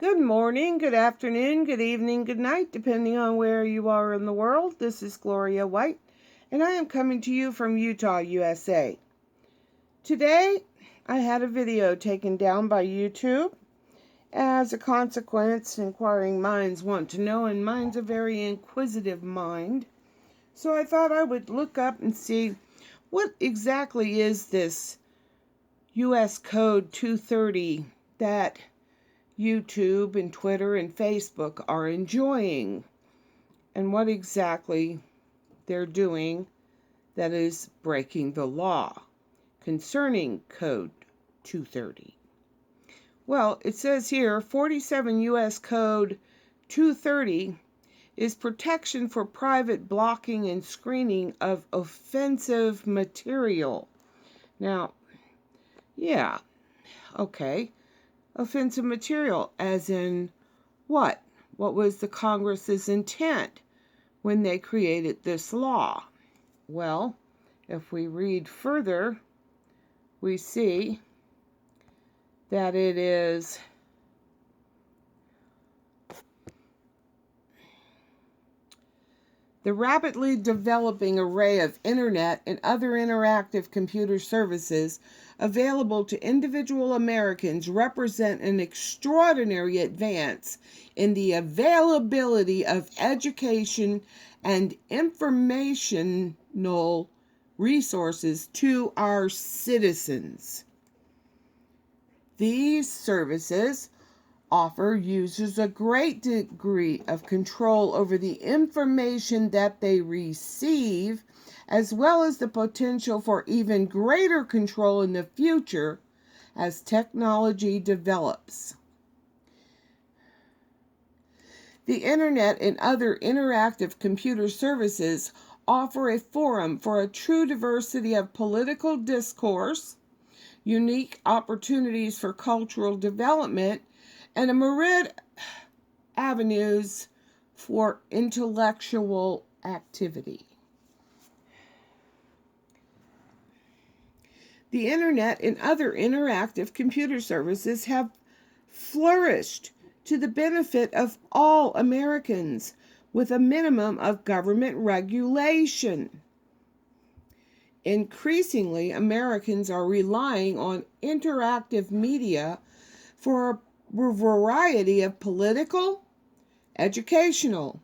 Good morning, good afternoon, good evening, good night, depending on where you are in the world. This is Gloria White, and I am coming to you from Utah, USA. Today, I had a video taken down by YouTube. As a consequence, inquiring minds want to know, and mine's a very inquisitive mind. So I thought I would look up and see what exactly is this US Code 230 that YouTube and Twitter and Facebook are enjoying, and what exactly they're doing that is breaking the law concerning Code 230. Well, it says here 47 U.S. Code 230 is protection for private blocking and screening of offensive material. Now, yeah, okay. Offensive material, as in what? What was the Congress's intent when they created this law? Well, if we read further, we see that it is the rapidly developing array of internet and other interactive computer services available to individual Americans represent an extraordinary advance in the availability of education and informational resources to our citizens. These services offer users a great degree of control over the information that they receive, as well as the potential for even greater control in the future as technology develops. The Internet and other interactive computer services offer a forum for a true diversity of political discourse, unique opportunities for cultural development, and a myriad avenues for intellectual activity. The Internet and other interactive computer services have flourished to the benefit of all Americans with a minimum of government regulation. Increasingly, Americans are relying on interactive media for a variety of political, educational,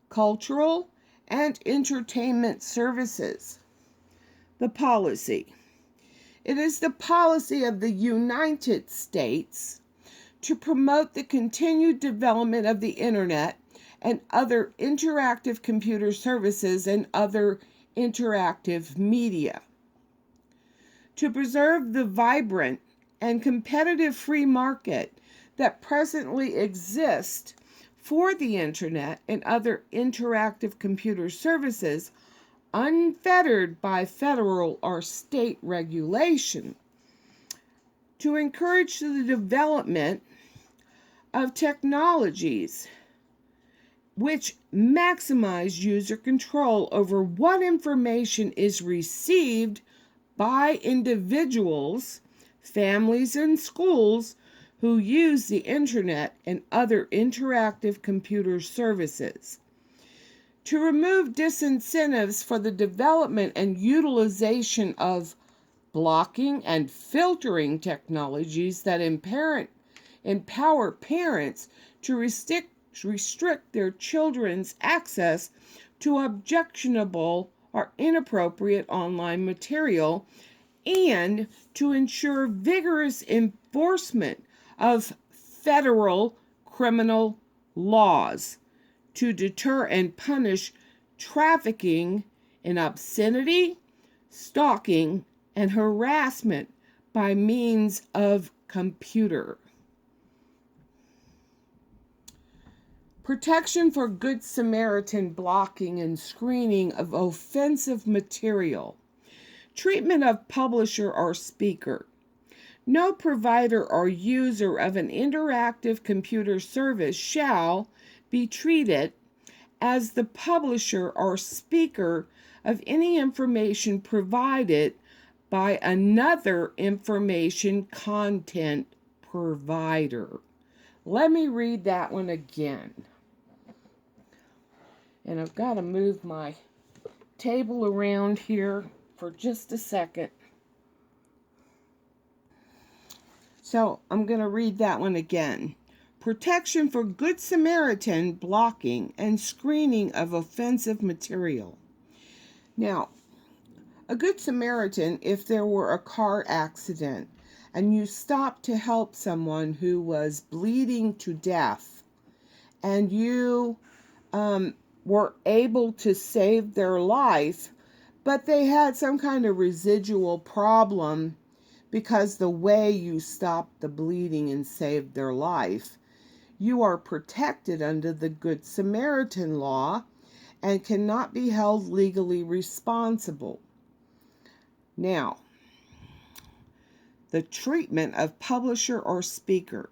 cultural, and entertainment services. The policy. It is the policy of the United States to promote the continued development of the Internet and other interactive computer services and other interactive media, to preserve the vibrant and competitive free market that presently exist for the Internet and other interactive computer services, unfettered by federal or state regulation, to encourage the development of technologies which maximize user control over what information is received by individuals, families, and schools who use the Internet and other interactive computer services, to remove disincentives for the development and utilization of blocking and filtering technologies that empower parents to restrict their children's access to objectionable or inappropriate online material, and to ensure vigorous enforcement of federal criminal laws to deter and punish trafficking in obscenity, stalking, and harassment by means of computer. Protection for Good Samaritan blocking and screening of offensive material. Treatment of publisher or speaker. No provider or user of an interactive computer service shall be treated as the publisher or speaker of any information provided by another information content provider. Let me read that one again. And I've got to move my table around here for just a second. So I'm going to read that one again. Protection for Good Samaritan blocking and screening of offensive material. Now, a Good Samaritan, if there were a car accident and you stopped to help someone who was bleeding to death and you were able to save their life, but they had some kind of residual problem because the way you stopped the bleeding and saved their life, you are protected under the Good Samaritan law and cannot be held legally responsible. Now, the treatment of publisher or speaker.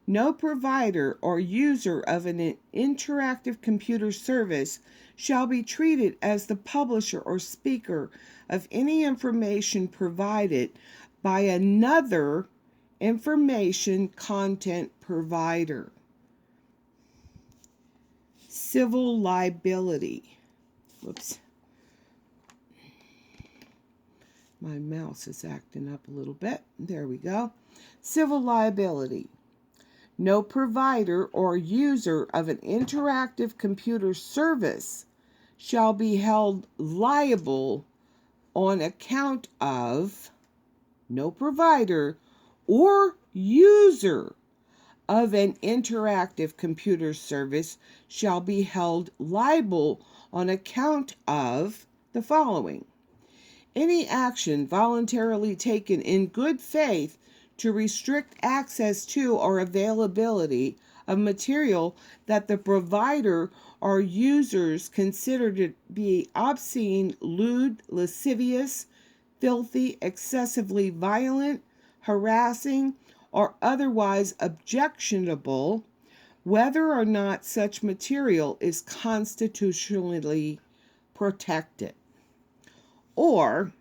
No provider or user of an interactive computer service shall be treated as the publisher or speaker of any information provided by another information content provider. Civil liability. Whoops. My mouse is acting up a little bit. There we go. Civil liability. No provider or user of an interactive computer service shall be held liable on account of no provider or user of an interactive computer service shall be held liable on account of the following. Any action voluntarily taken in good faith to restrict access to or availability of material that the provider or users consider to be obscene, lewd, lascivious, filthy, excessively violent, harassing, or otherwise objectionable, whether or not such material is constitutionally protected. Or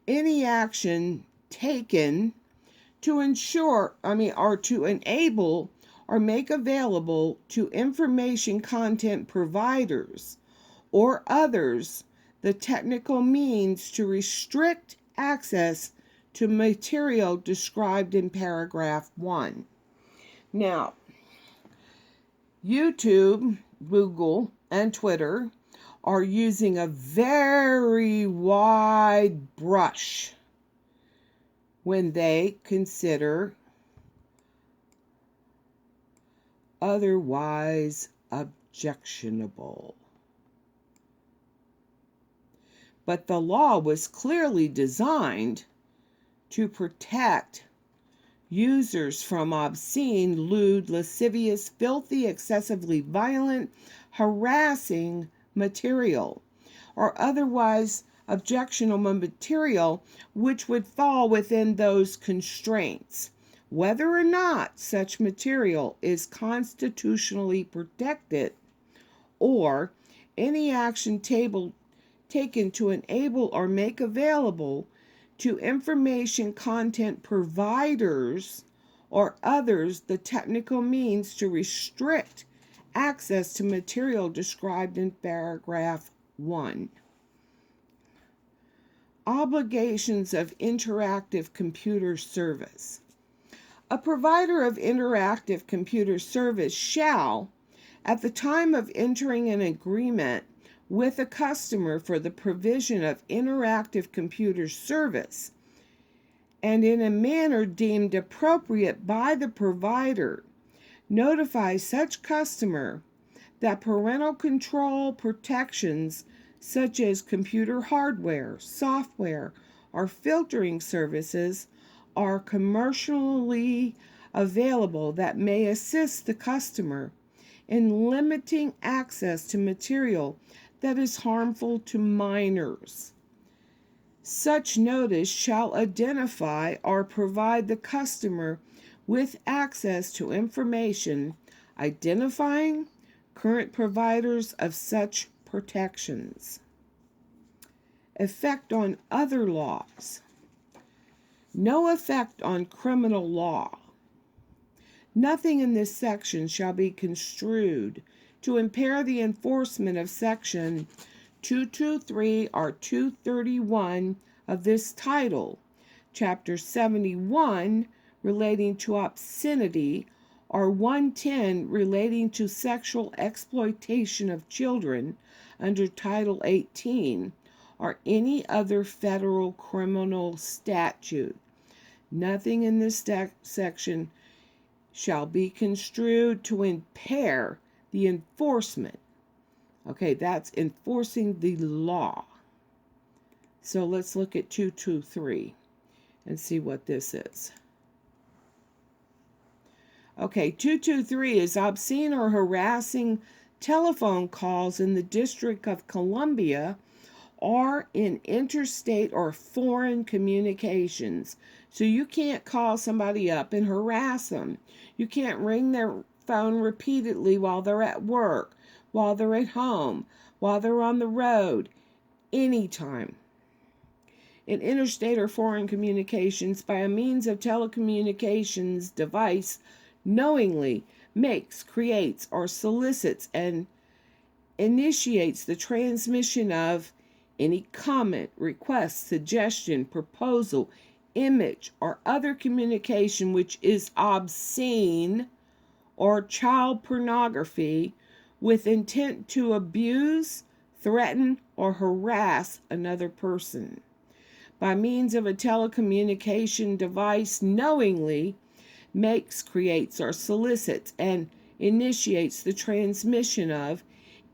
any action taken to ensure, or to enable or make available to information content providers or others the technical means to restrict access to material described in paragraph 1. Now, YouTube, Google, and Twitter are using a very wide brush when they consider otherwise objectionable. But the law was clearly designed to protect users from obscene, lewd, lascivious, filthy, excessively violent, harassing material, or otherwise objectionable material which would fall within those constraints, whether or not such material is constitutionally protected, or any action taken to enable or make available to information content providers or others the technical means to restrict access to material described in paragraph 1. Obligations of interactive computer service. A provider of interactive computer service shall, at the time of entering an agreement with a customer for the provision of interactive computer service, and in a manner deemed appropriate by the provider, notify such customer that parental control protections such as computer hardware, software, or filtering services are commercially available that may assist the customer in limiting access to material that is harmful to minors. Such notice shall identify or provide the customer with access to information identifying current providers of such protections. Effect on other laws. No effect on criminal law. Nothing in this section shall be construed to impair the enforcement of Section 223 or 231 of this title, Chapter 71 relating to obscenity, or 110 relating to sexual exploitation of children under Title 18, or any other federal criminal statute. Nothing in this section shall be construed to impair the enforcement. Okay, that's enforcing the law. So let's look at 223 and see what this is. Okay, 223 is obscene or harassing telephone calls in the District of Columbia or in interstate or foreign communications. So you can't call somebody up and harass them. You can't ring their phone repeatedly while they're at work, while they're at home, while they're on the road, anytime. In interstate or foreign communications by a means of telecommunications device knowingly makes, creates, or solicits and initiates the transmission of any comment, request, suggestion, proposal, image, or other communication which is obscene or child pornography with intent to abuse, threaten, or harass another person. By means of a telecommunication device knowingly makes, creates, or solicits and initiates the transmission of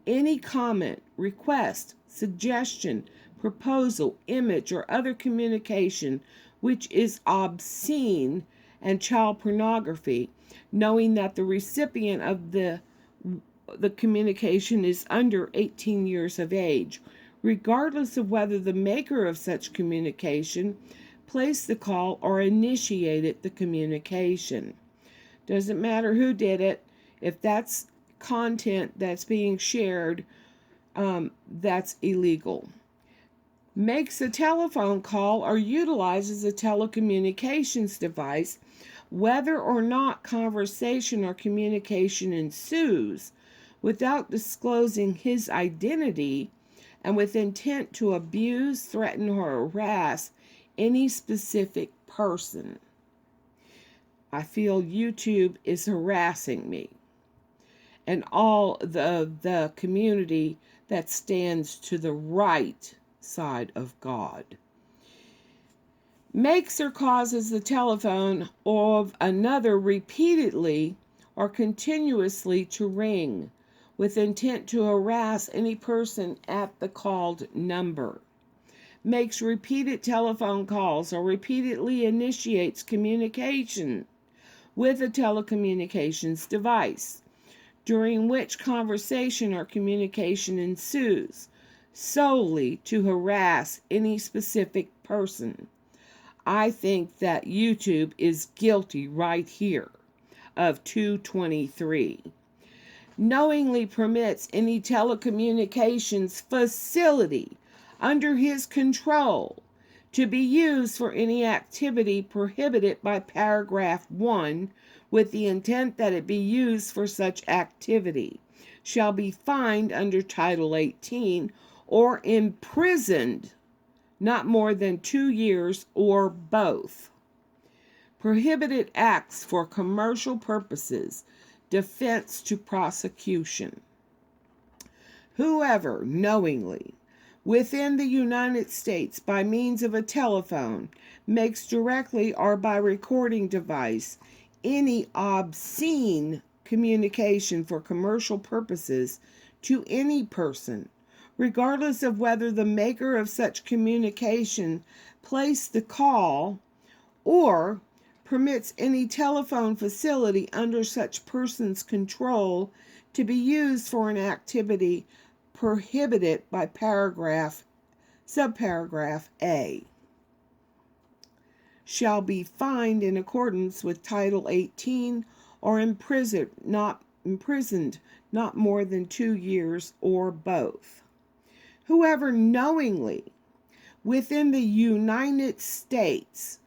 any comment, request, suggestion, proposal, image, or other communication which is obscene and child pornography, knowing that the recipient of the communication is under 18 years of age, regardless of whether the maker of such communication placed the call or initiated the communication. Doesn't matter who did it. If that's content that's being shared, that's illegal. Makes a telephone call or utilizes a telecommunications device, whether or not conversation or communication ensues, without disclosing his identity and with intent to abuse, threaten, or harass any specific person. I feel YouTube is harassing me and all the community that stands to the right side of God. Makes or causes the telephone of another repeatedly or continuously to ring with intent to harass any person at the called number. Makes repeated telephone calls or repeatedly initiates communication with a telecommunications device, during which conversation or communication ensues, solely to harass any specific person. I think that YouTube is guilty right here of 223. Knowingly permits any telecommunications facility under his control to be used for any activity prohibited by paragraph 1 with the intent that it be used for such activity, shall be fined under Title 18 or imprisoned not more than 2 years or both. Prohibited acts for commercial purposes, defense to prosecution. Whoever knowingly within the United States by means of a telephone makes directly or by recording device any obscene communication for commercial purposes to any person, regardless of whether the maker of such communication placed the call or permits any telephone facility under such person's control to be used for an activity prohibited by subparagraph A, shall be fined in accordance with Title 18 or imprisoned not more than 2 years or both. Whoever knowingly within the United States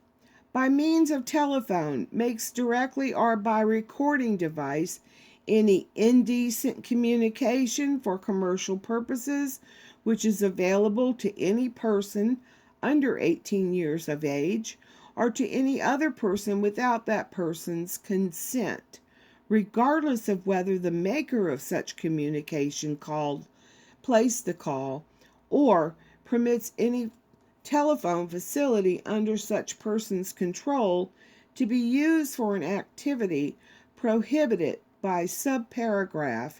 by means of telephone, makes directly or by recording device any indecent communication for commercial purposes which is available to any person under 18 years of age or to any other person without that person's consent, regardless of whether the maker of such communication placed the call or permits any telephone facility under such person's control to be used for an activity prohibited by subparagraph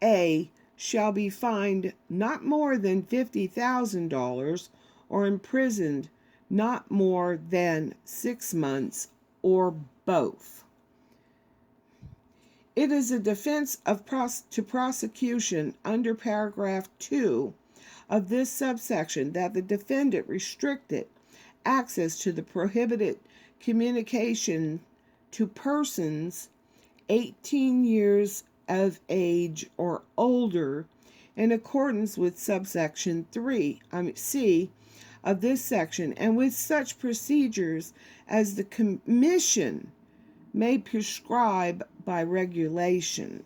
A, shall be fined not more than $50,000 or imprisoned not more than 6 months or both. It is a defense to prosecution under paragraph 2 of this subsection that the defendant restricted access to the prohibited communication to persons 18 years of age or older in accordance with subsection C of this section, and with such procedures as the Commission may prescribe by regulation.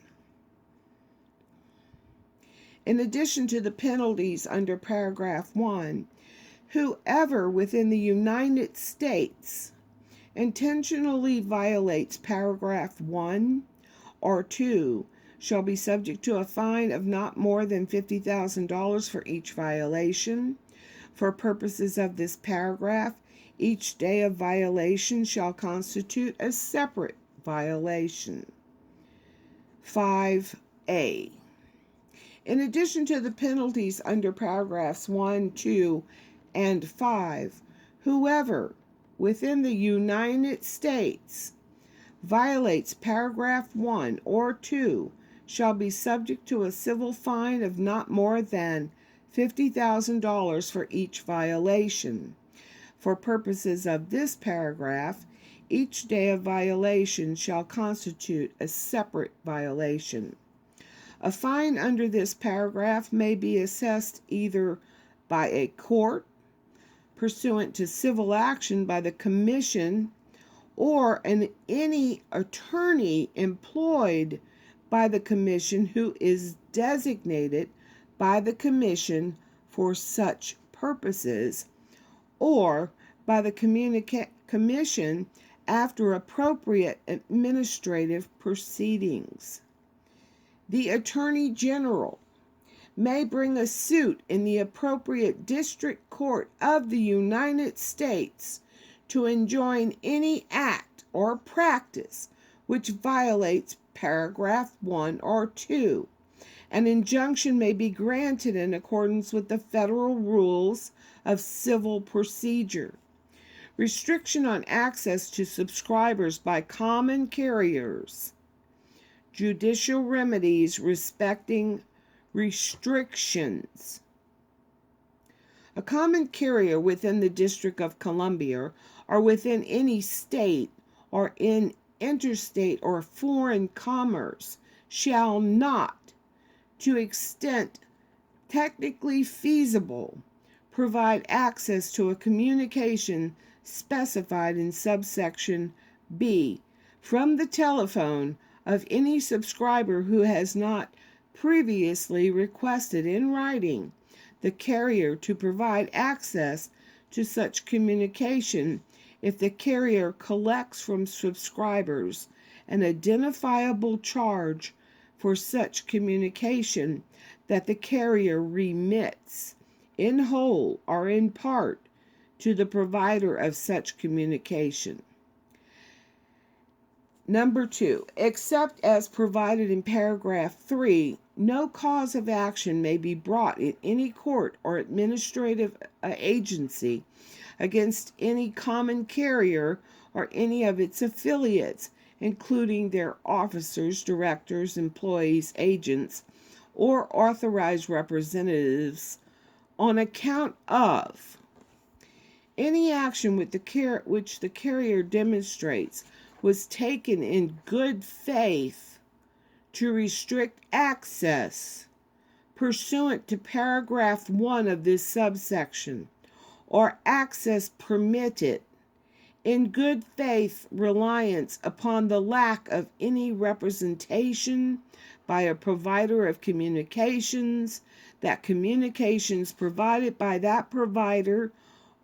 In addition to the penalties under paragraph 1, whoever within the United States intentionally violates paragraph 1 or 2 shall be subject to a fine of not more than $50,000 for each violation. For purposes of this paragraph, each day of violation shall constitute a separate violation. 5A. In addition to the penalties under paragraphs 1, 2, and 5, whoever within the United States violates paragraph 1 or 2 shall be subject to a civil fine of not more than $50,000 for each violation. For purposes of this paragraph, each day of violation shall constitute a separate violation. A fine under this paragraph may be assessed either by a court pursuant to civil action by the Commission or any attorney employed by the Commission who is designated by the Commission for such purposes, or by the Commission after appropriate administrative proceedings. The Attorney General may bring a suit in the appropriate district court of the United States to enjoin any act or practice which violates paragraph 1 or 2. An injunction may be granted in accordance with the federal rules of civil procedure. Restriction on access to subscribers by common carriers. Judicial remedies respecting restrictions. A common carrier within the District of Columbia or within any state or in interstate or foreign commerce shall not, to extent technically feasible, provide access to a communication specified in subsection B from the telephone of any subscriber who has not previously requested in writing the carrier to provide access to such communication if the carrier collects from subscribers an identifiable charge for such communication that the carrier remits in whole or in part to the provider of such communication. Number 2, except as provided in paragraph 3, no cause of action may be brought in any court or administrative agency against any common carrier or any of its affiliates, including their officers, directors, employees, agents, or authorized representatives, on account of any action which the carrier demonstrates was taken in good faith to restrict access pursuant to paragraph 1 of this subsection, or access permitted in good faith reliance upon the lack of any representation by a provider of communications, that communications provided by that provider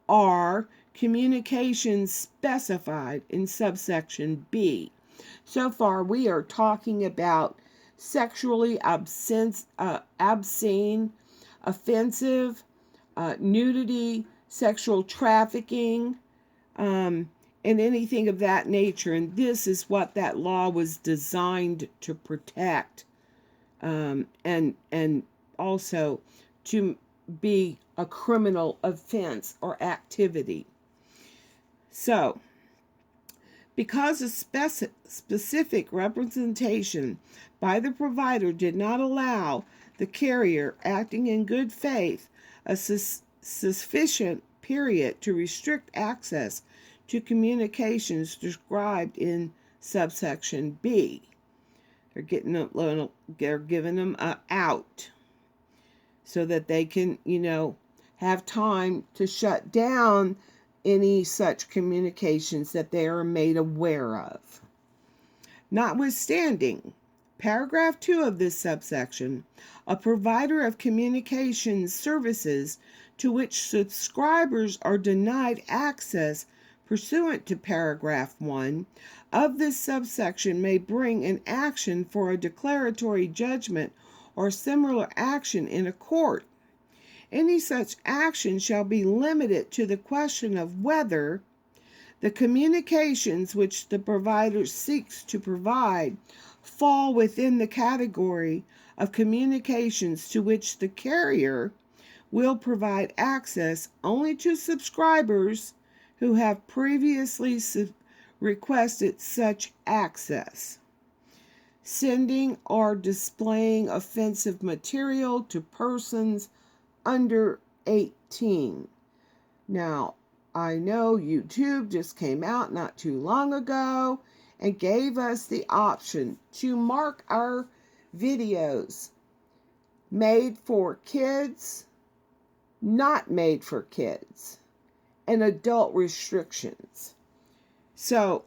are communications specified in subsection B. So far, we are talking about sexually obscene, offensive, nudity, sexual trafficking, and anything of that nature. And this is what that law was designed to protect, and also to be a criminal offense or activity. So, because a specific representation by the provider did not allow the carrier acting in good faith a sufficient period to restrict access to communications described in subsection B. They're giving them out so that they can, have time to shut down any such communications that they are made aware of. Notwithstanding, paragraph 2 of this subsection, a provider of communications services to which subscribers are denied access pursuant to paragraph 1 of this subsection may bring an action for a declaratory judgment or similar action in a court. Any such action shall be limited to the question of whether the communications which the provider seeks to provide fall within the category of communications to which the carrier will provide access only to subscribers who have previously requested such access. Sending or displaying offensive material to persons under 18. Now, I know YouTube just came out not too long ago and gave us the option to mark our videos made for kids, not made for kids, and adult restrictions. So,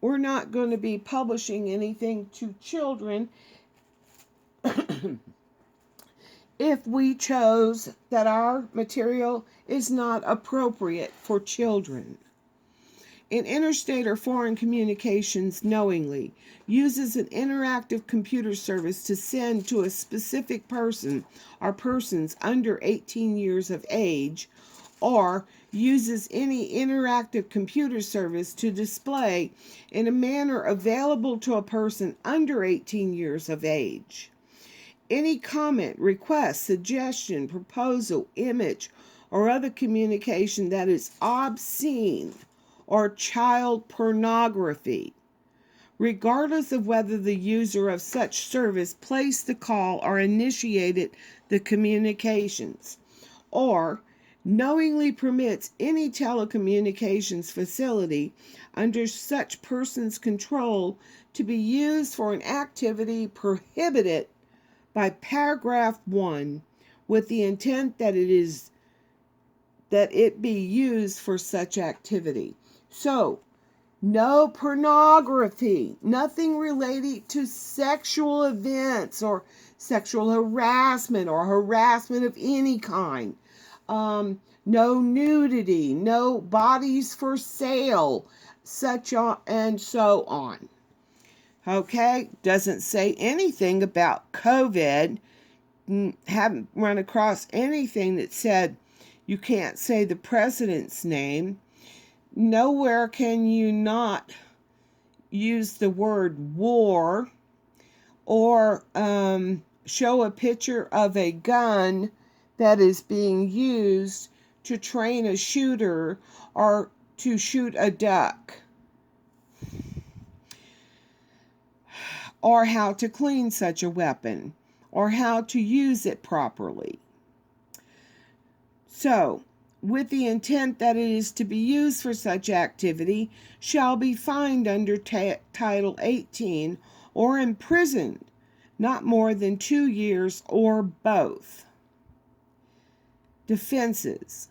we're not going to be publishing anything to children if we chose that our material is not appropriate for children. In interstate or foreign communications knowingly uses an interactive computer service to send to a specific person or persons under 18 years of age, or uses any interactive computer service to display in a manner available to a person under 18 years of age. Any comment, request, suggestion, proposal, image, or other communication that is obscene or child pornography, regardless of whether the user of such service placed the call or initiated the communications, or knowingly permits any telecommunications facility under such person's control to be used for an activity prohibited by paragraph 1 with the intent that it be used for such activity. So, no pornography, nothing related to sexual events or sexual harassment or harassment of any kind. No nudity, no bodies for sale, and so on. Okay, doesn't say anything about COVID. Haven't run across anything that said you can't say the president's name. Nowhere can you not use the word war or show a picture of a gun that is being used to train a shooter or to shoot a duck, or how to clean such a weapon, or how to use it properly. So, with the intent that it is to be used for such activity, shall be fined under Title 18 or imprisoned not more than 2 years or both. Defenses.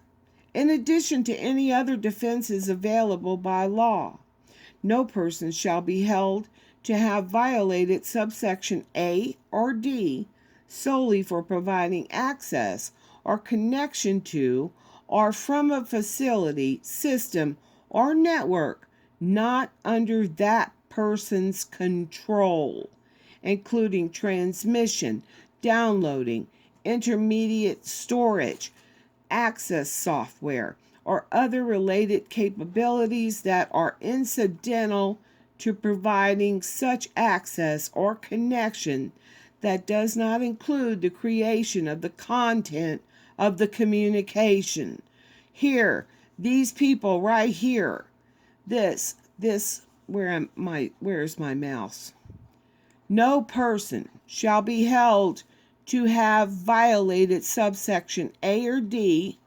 in addition to any other defenses available by law. No person shall be held to have violated subsection A or D solely for providing access or connection to or from a facility, system, or network not under that person's control, including transmission, downloading, intermediate storage, access software, or other related capabilities that are incidental to providing such access or connection that does not include the creation of the content of the communication. Here, these people right here, where's my mouse? No person shall be held to have violated subsection A or D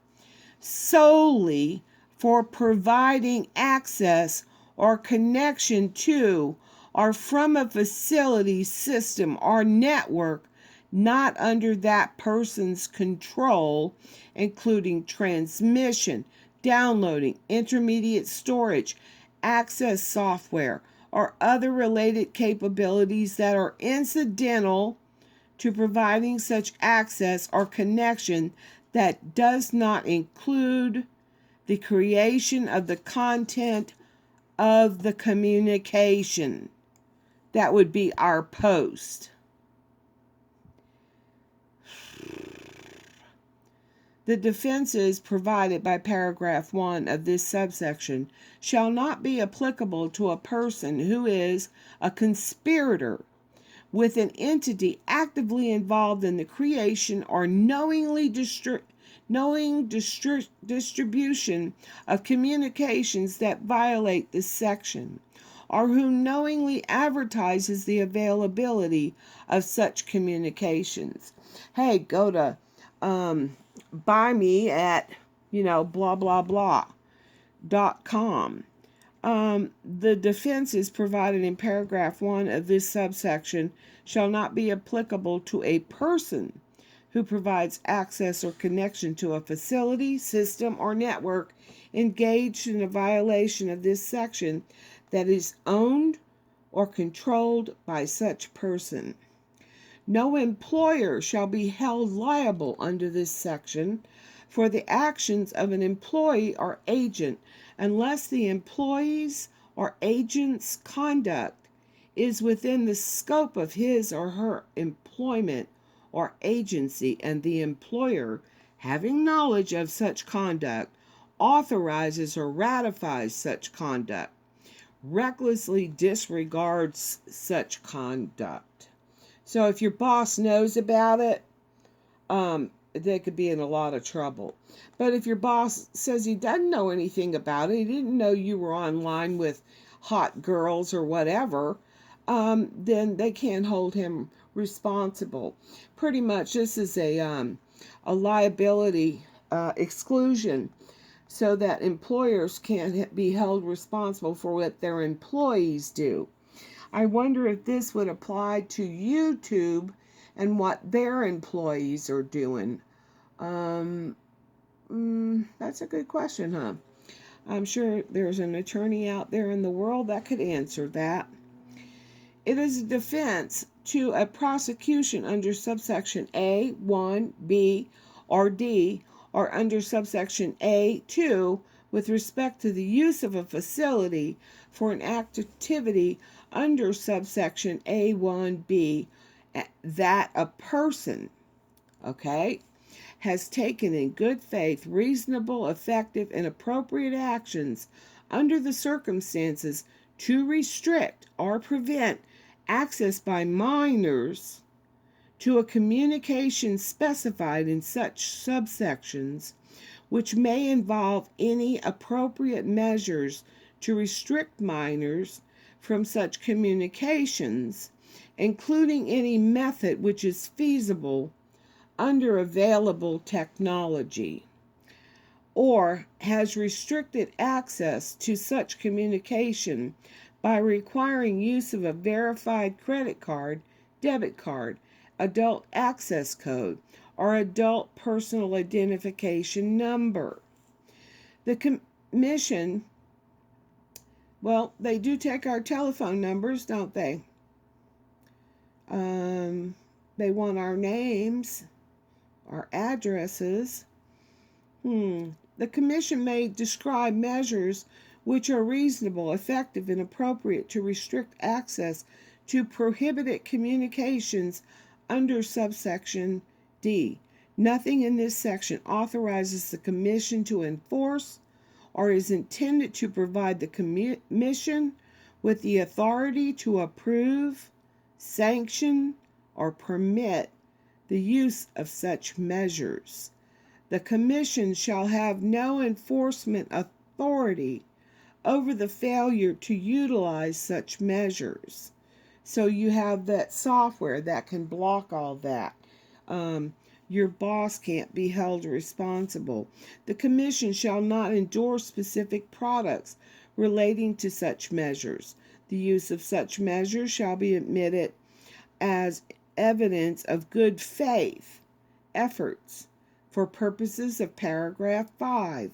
solely for providing access or connection to or from a facility, system, or network not under that person's control, including transmission, downloading, intermediate storage, access software, or other related capabilities that are incidental to providing such access or connection that does not include the creation of the content of the communication. That would be our post. The defenses provided by paragraph 1 of this subsection shall not be applicable to a person who is a conspirator with an entity actively involved in the creation or knowing distribution of communications that violate this section, or who knowingly advertises the availability of such communications. Hey, go to buy me at blah blah blah.com. The defenses provided in paragraph 1 of this subsection shall not be applicable to a person who provides access or connection to a facility, system, or network engaged in a violation of this section that is owned or controlled by such person. No employer shall be held liable under this section for the actions of an employee or agent unless the employee's or agent's conduct is within the scope of his or her employment or agency, and the employer, having knowledge of such conduct, authorizes or ratifies such conduct, recklessly disregards such conduct. So if your boss knows about it, they could be in a lot of trouble. But if your boss says he doesn't know anything about it, he didn't know you were online with hot girls or whatever, then they can't hold him responsible. Pretty much this is a liability exclusion, so that employers can't be held responsible for what their employees do. I wonder if this would apply to YouTube and what their employees are doing. That's a good question, huh? I'm sure there's an attorney out there in the world that could answer that. It is a defense to a prosecution under subsection A, 1, B, or D, or under subsection A, 2, with respect to the use of a facility for an activity under subsection A, 1, B, that a person, has taken in good faith, reasonable, effective, and appropriate actions under the circumstances to restrict or prevent access by minors to a communication specified in such subsections, which may involve any appropriate measures to restrict minors from such communications, including any method which is feasible under available technology, or has restricted access to such communication by requiring use of a verified credit card, debit card, adult access code, or adult personal identification number. The commission, well, they do take our telephone numbers, don't they? They want our names, our addresses. The commission may describe measures which are reasonable, effective, and appropriate to restrict access to prohibited communications under subsection D. Nothing in this section authorizes the commission to enforce or is intended to provide the commission with the authority to approve, sanction, or permit the use of such measures. The commission shall have no enforcement authority over the failure to utilize such measures. So you have that software that can block all that. Your boss can't be held responsible. The commission shall not endorse specific products relating to such measures. The use of such measures shall be admitted as evidence of good faith efforts for purposes of paragraph 5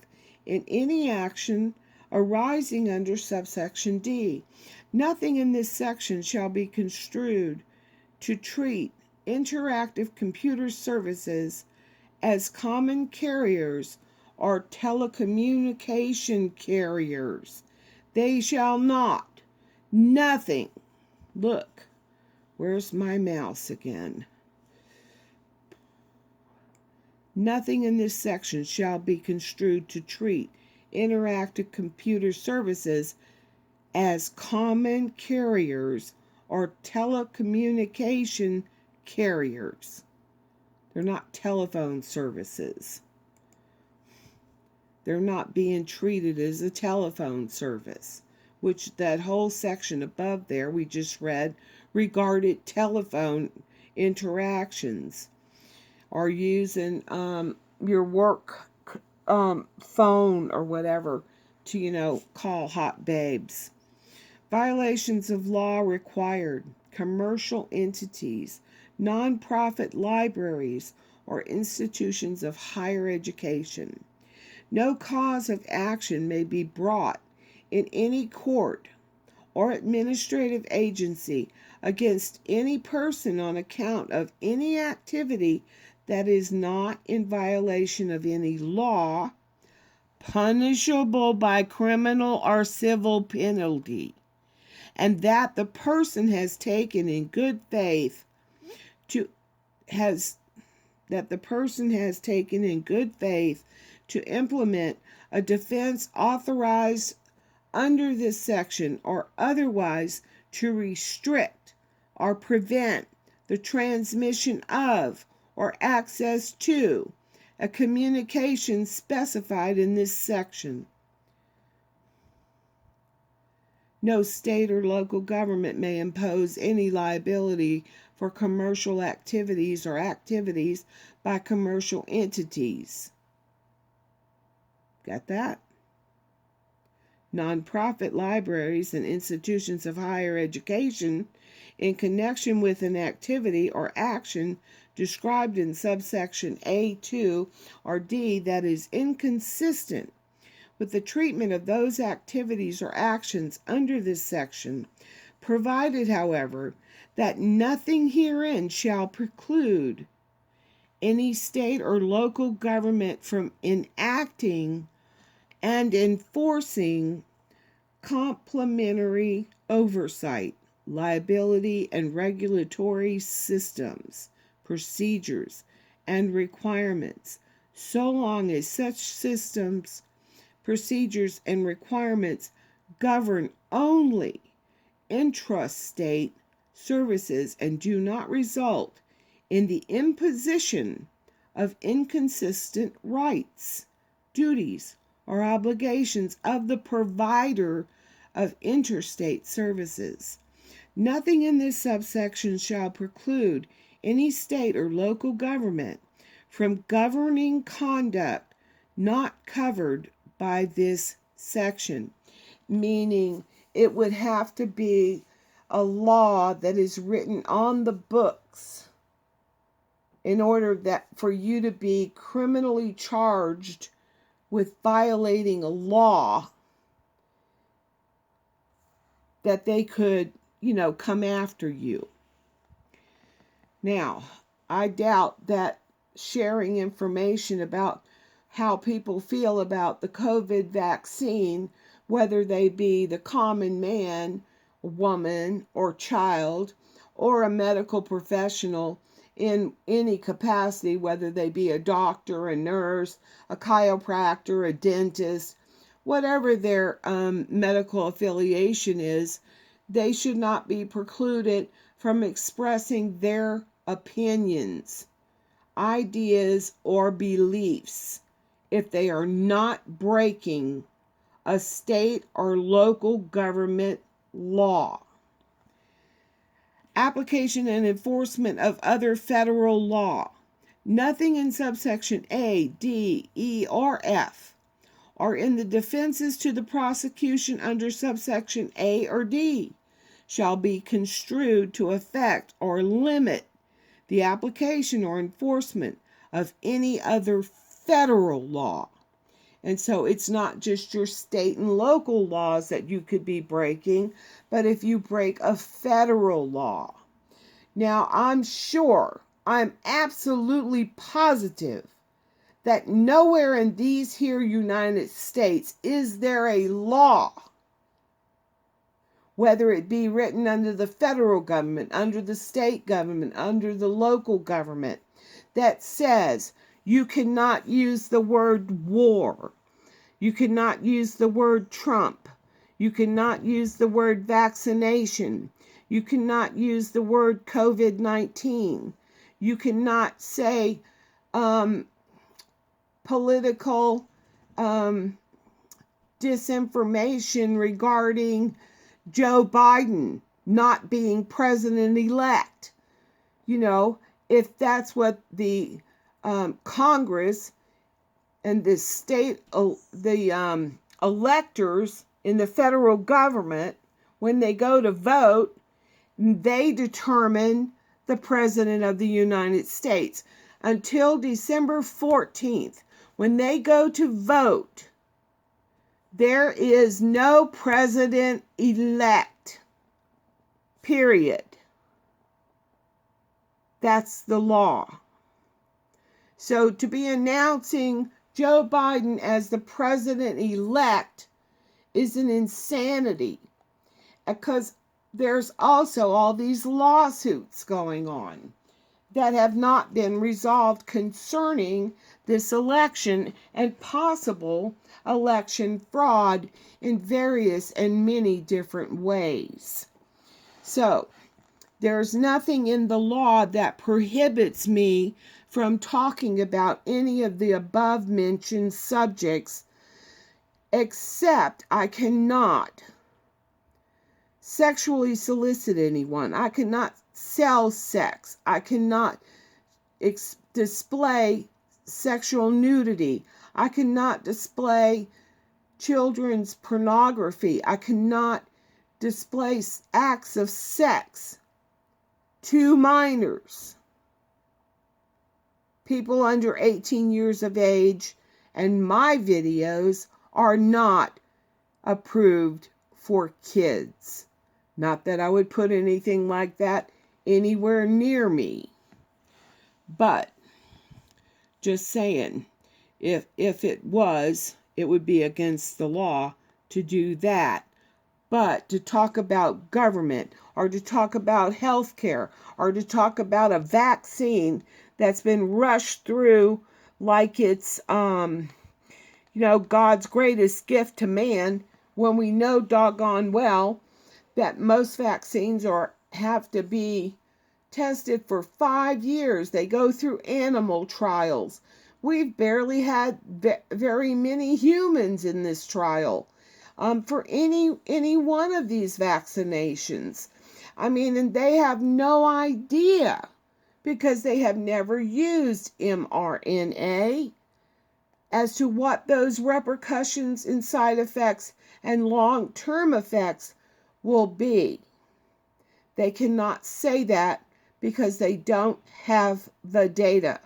in any action arising under subsection D. Nothing in this section shall be construed to treat interactive computer services as common carriers or telecommunication carriers. They shall not. Nothing. Look, where's my mouse again? Nothing in this section shall be construed to treat interactive computer services as common carriers or telecommunication carriers. They're not telephone services. They're not being treated as a telephone service, which that whole section above there we just read regarded telephone interactions or using your work phone or whatever to, call hot babes. Violations of law required. Commercial entities, nonprofit libraries, or institutions of higher education. No cause of action may be brought in any court or administrative agency against any person on account of any activity that is not in violation of any law, punishable by criminal or civil penalty, and that the person has taken in good faith to implement a defense authorized under this section or otherwise to restrict or prevent the transmission of or access to a communication specified in this section. No state or local government may impose any liability for commercial activities or activities by commercial entities. Got that? Nonprofit libraries and institutions of higher education in connection with an activity or action described in subsection A2 or D that is inconsistent with the treatment of those activities or actions under this section, provided, however, that nothing herein shall preclude any state or local government from enacting and enforcing complementary oversight, liability, and regulatory systems, procedures, and requirements, so long as such systems, procedures, and requirements govern only intrastate services and do not result in the imposition of inconsistent rights, duties, or obligations of the provider of interstate services. Nothing in this subsection shall preclude any state or local government from governing conduct not covered by this section, meaning it would have to be a law that is written on the books in order that for you to be criminally charged with violating a law that they could, come after you. Now, I doubt that sharing information about how people feel about the COVID vaccine, whether they be the common man, woman, or child, or a medical professional in any capacity, whether they be a doctor, a nurse, a chiropractor, a dentist, whatever their medical affiliation is, they should not be precluded from expressing their opinions, ideas, or beliefs if they are not breaking a state or local government law. Application and enforcement of other federal law. Nothing in subsection A, D, E, or F or in the defenses to the prosecution under subsection A or D shall be construed to affect or limit the application or enforcement of any other federal law. And so it's not just your state and local laws that you could be breaking, but if you break a federal law. Now, I'm absolutely positive that nowhere in these here United States is there a law, whether it be written under the federal government, under the state government, under the local government, that says you cannot use the word war, you cannot use the word Trump, you cannot use the word vaccination, you cannot use the word COVID-19, you cannot say political disinformation regarding Joe Biden not being president-elect. If that's what the Congress and the state, the electors in the federal government, when they go to vote, they determine the President of the United States. Until December 14th, when they go to vote, there is no president-elect. Period. That's the law. So to be announcing Joe Biden as the president-elect is an insanity, because there's also all these lawsuits going on that have not been resolved concerning this election and possible election fraud in various and many different ways. So, there's nothing in the law that prohibits me from talking about any of the above mentioned subjects, except I cannot sexually solicit anyone. I cannot sell sex. I cannot display sexual nudity. I cannot display children's pornography. I cannot display acts of sex to minors, people under 18 years of age, and my videos are not approved for kids. Not that I would put anything like that anywhere near me, but just saying, if it was, it would be against the law to do that. But to talk about government, or to talk about health care, or to talk about a vaccine that's been rushed through like it's God's greatest gift to man, when we know doggone well that most vaccines have to be tested for 5 years. They go through animal trials. We've barely had very many humans in this trial for any one of these vaccinations. And they have no idea, because they have never used mRNA, as to what those repercussions and side effects and long-term effects will be. They cannot say that because they don't have the data.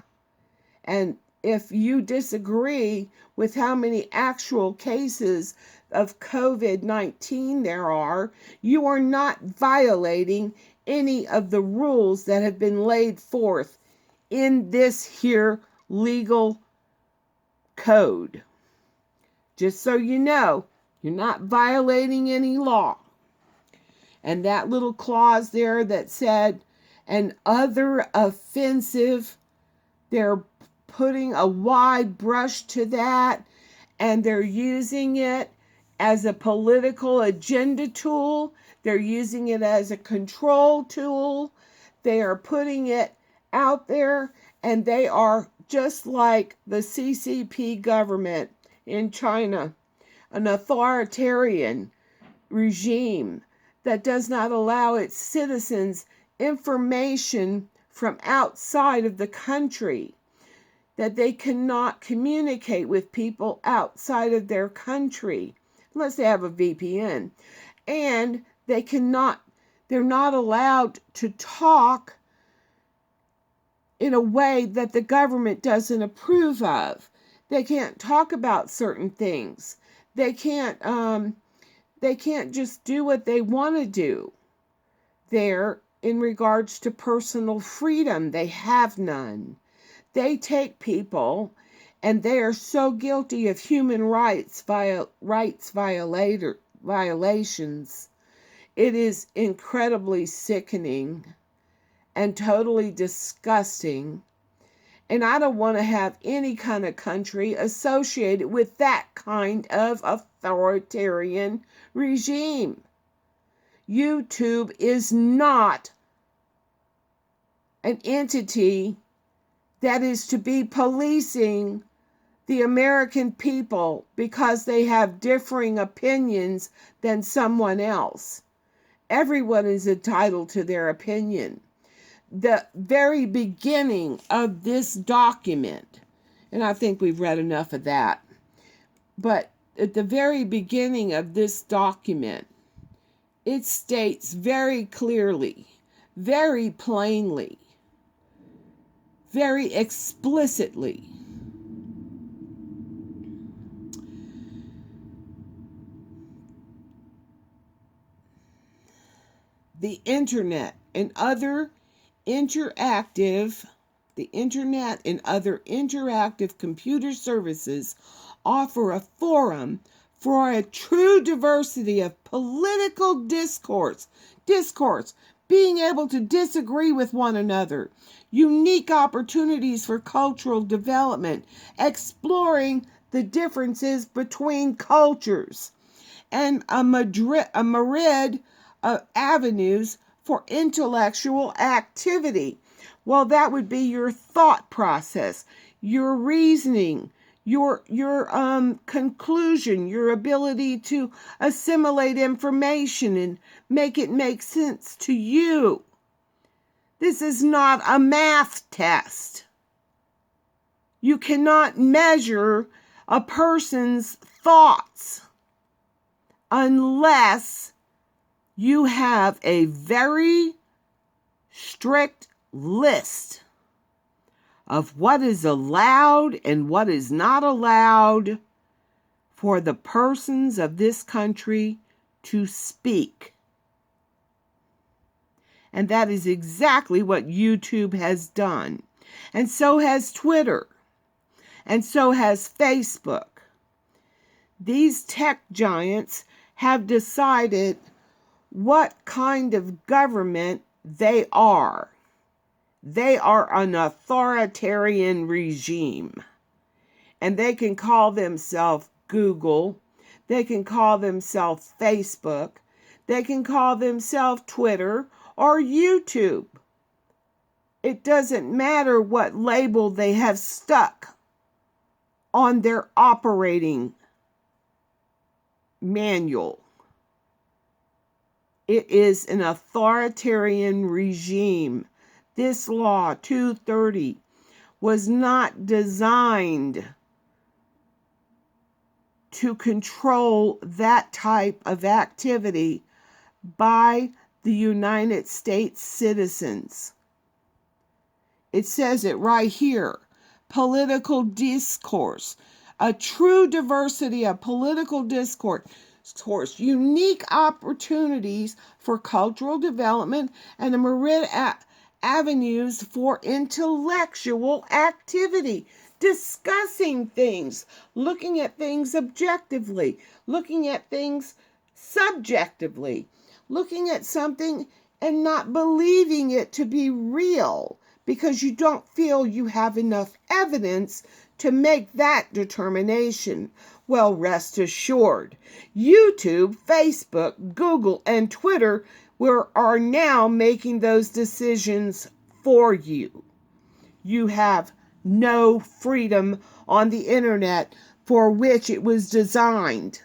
And if you disagree with how many actual cases of COVID-19 there are, you are not violating any of the rules that have been laid forth in this here legal code. Just so you know, you're not violating any law. And that little clause there that said, and other offensive, they're putting a wide brush to that, and they're using it as a political agenda tool. They're using it as a control tool. They are putting it out there, and they are just like the CCP government in China, an authoritarian regime that does not allow its citizens information from outside of the country, that they cannot communicate with people outside of their country unless they have a VPN, and they're not allowed to talk in a way that the government doesn't approve of. They can't talk about certain things. They can't just do what they want to do there in regards to personal freedom. They have none. They take people, and they are so guilty of human rights violations. It is incredibly sickening and totally disgusting. And I don't want to have any kind of country associated with that kind of authoritarian regime. YouTube is not an entity that is to be policing the American people because they have differing opinions than someone else. Everyone is entitled to their opinion. The very beginning of this document, and I think we've read enough of that, but at the very beginning of this document, it states very clearly, very plainly, very explicitly, the internet and other interactive computer services offer a forum for a true diversity of political discourse, being able to disagree with one another, unique opportunities for cultural development, exploring the differences between cultures, and a myriad of avenues for intellectual activity. Well, that would be your thought process, your reasoning, your conclusion, your ability to assimilate information and make it make sense to you. This is not a math test. You cannot measure a person's thoughts unless you have a very strict list of what is allowed and what is not allowed for the persons of this country to speak. And that is exactly what YouTube has done. And so has Twitter. And so has Facebook. These tech giants have decided what kind of government they are. They are an authoritarian regime. And they can call themselves Google. They can call themselves Facebook. They can call themselves Twitter or YouTube. It doesn't matter what label they have stuck on their operating manual. It is an authoritarian regime. This law, 230, was not designed to control that type of activity by the United States citizens. It says it right here. political discourse, a true diversity of political discourse, unique opportunities for cultural development, and a myriad avenues for intellectual activity, discussing things, looking at things objectively, looking at things subjectively, looking at something and not believing it to be real because you don't feel you have enough evidence to make that determination. Well, rest assured, YouTube, Facebook, Google, and Twitter are now making those decisions for you. You have no freedom on the internet for which it was designed.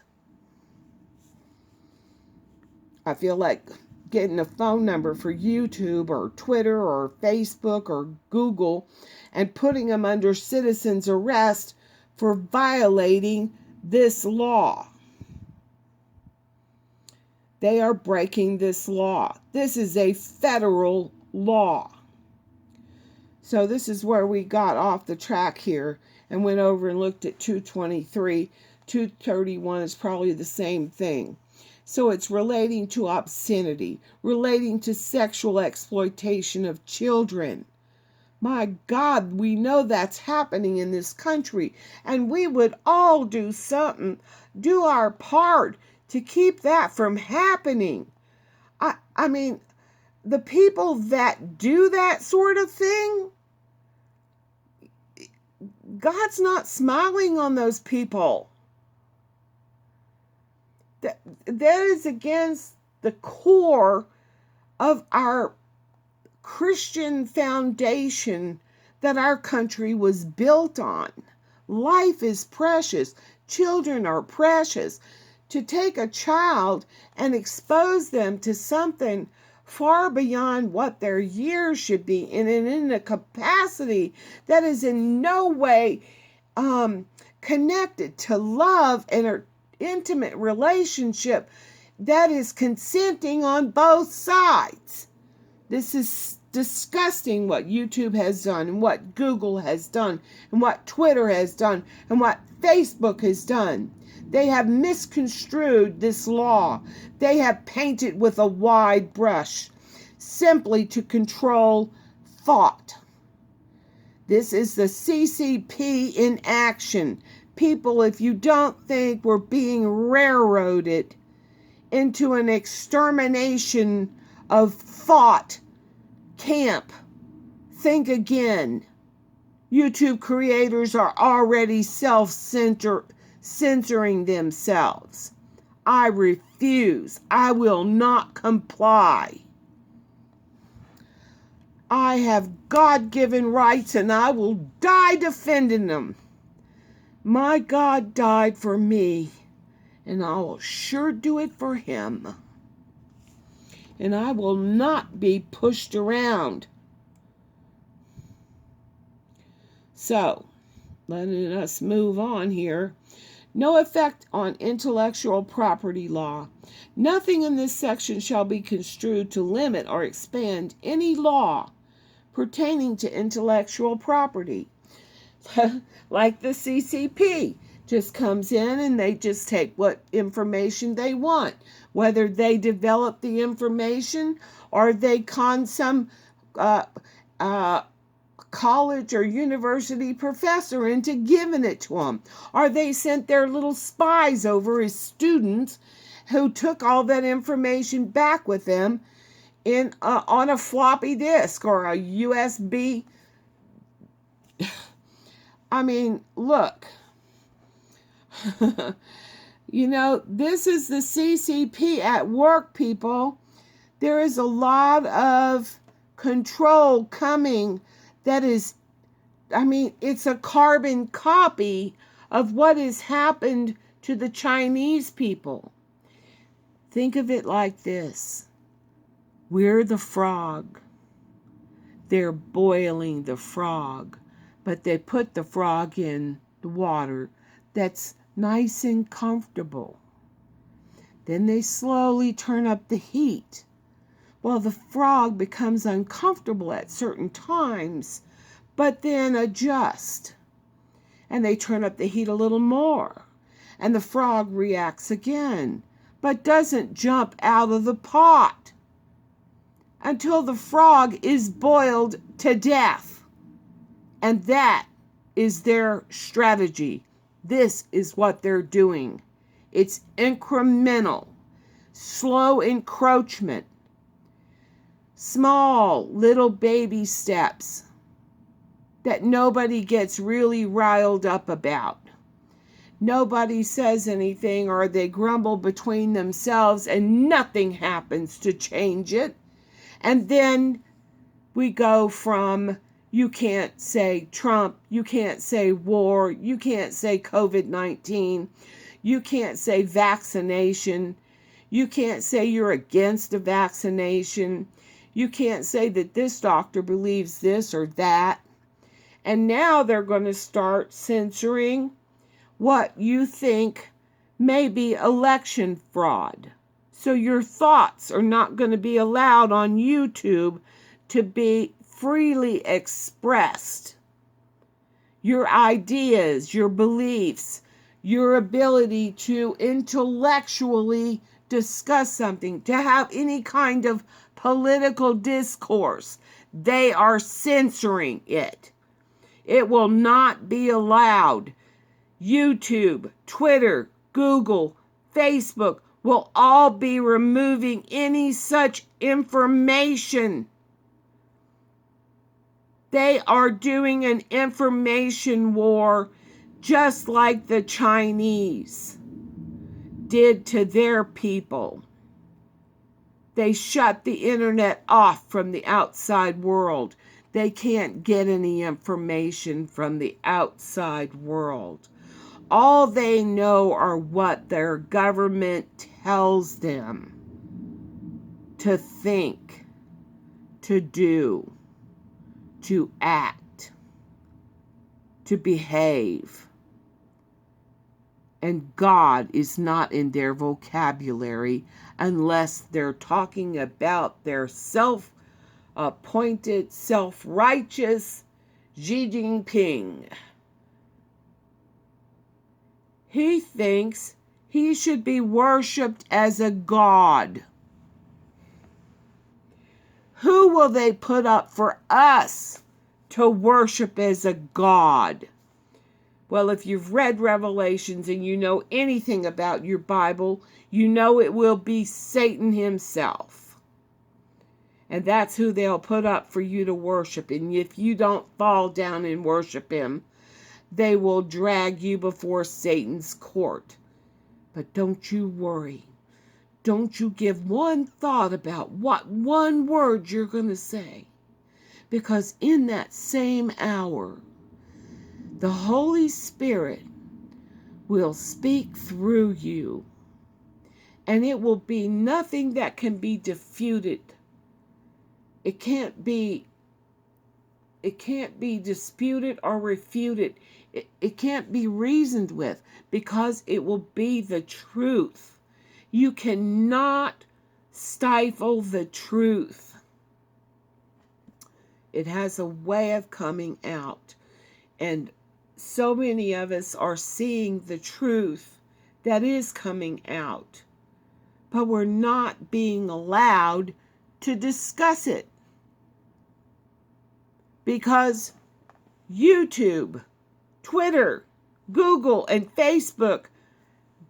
I feel like getting a phone number for YouTube or Twitter or Facebook or Google and putting them under citizen's arrest for violating this law. They are breaking this law. This is a federal law. So this is where we got off the track here and went over and looked at 223. 231 is probably the same thing. So it's relating to obscenity, relating to sexual exploitation of children. My God, we know that's happening in this country, and we would all do something, do our part to keep that from happening. I mean, the people that do that sort of thing, God's not smiling on those people. That is against the core of our Christian foundation that our country was built on. Life is precious. Children are precious. To take a child and expose them to something far beyond what their years should be and in a capacity that is in no way connected to love and an intimate relationship that is consenting on both sides. This is disgusting what YouTube has done and what Google has done and what Twitter has done and what Facebook has done. They have misconstrued this law. They have painted with a wide brush simply to control thought. This is the CCP in action. People, if you don't think we're being railroaded into an extermination of thought camp, think again. YouTube creators are already censoring themselves. I refuse. I will not comply. I have God-given rights and I will die defending them. My God died for me, and I will sure do it for him. And I will not be pushed around. So, letting us move on here. No effect on intellectual property law. Nothing in this section shall be construed to limit or expand any law pertaining to intellectual property. Like the CCP just comes in and they just take what information they want, whether they develop the information or they con some college or university professor into giving it to them, or they sent their little spies over as students who took all that information back with them in on a floppy disk or a USB. I mean, look, you know, this is the CCP at work, people. There is a lot of control coming that is, I mean, it's a carbon copy of what has happened to the Chinese people. Think of it like this. We're the frog. They're boiling the frog, but they put the frog in the water that's nice and comfortable. Then they slowly turn up the heat. Well, the frog becomes uncomfortable at certain times, but then adjust. And they turn up the heat a little more. And the frog reacts again, but doesn't jump out of the pot until the frog is boiled to death. And that is their strategy. This is what they're doing. It's incremental, slow encroachment, small little baby steps that nobody gets really riled up about. Nobody says anything, or they grumble between themselves and nothing happens to change it. And then we go from, you can't say Trump, you can't say war, you can't say COVID-19, you can't say vaccination, you can't say you're against a vaccination, you can't say that this doctor believes this or that. And now they're going to start censoring what you think may be election fraud. So your thoughts are not going to be allowed on YouTube to be freely expressed. Your ideas, your beliefs, your ability to intellectually discuss something, to have any kind of political discourse, they are censoring it. It will not be allowed. YouTube, Twitter, Google, Facebook will all be removing any such information. They are doing an information war just like the Chinese did to their people. They shut the internet off from the outside world. They can't get any information from the outside world. All they know are what their government tells them to think, to do, to act, to behave. And God is not in their vocabulary unless they're talking about their self-appointed, self-righteous Xi Jinping. He thinks he should be worshipped as a god. Who will they put up for us to worship as a god? Well, if you've read Revelations and you know anything about your Bible, you know it will be Satan himself. And that's who they'll put up for you to worship. And if you don't fall down and worship him, they will drag you before Satan's court. But don't you worry. Don't you give one thought about what one word you're going to say. Because in that same hour, the Holy Spirit will speak through you. And it will be nothing that can be disputed. It can't be disputed or refuted. It can't be reasoned with, because it will be the truth. You cannot stifle the truth. It has a way of coming out. And so many of us are seeing the truth that is coming out. But we're not being allowed to discuss it. Because YouTube, Twitter, Google, and Facebook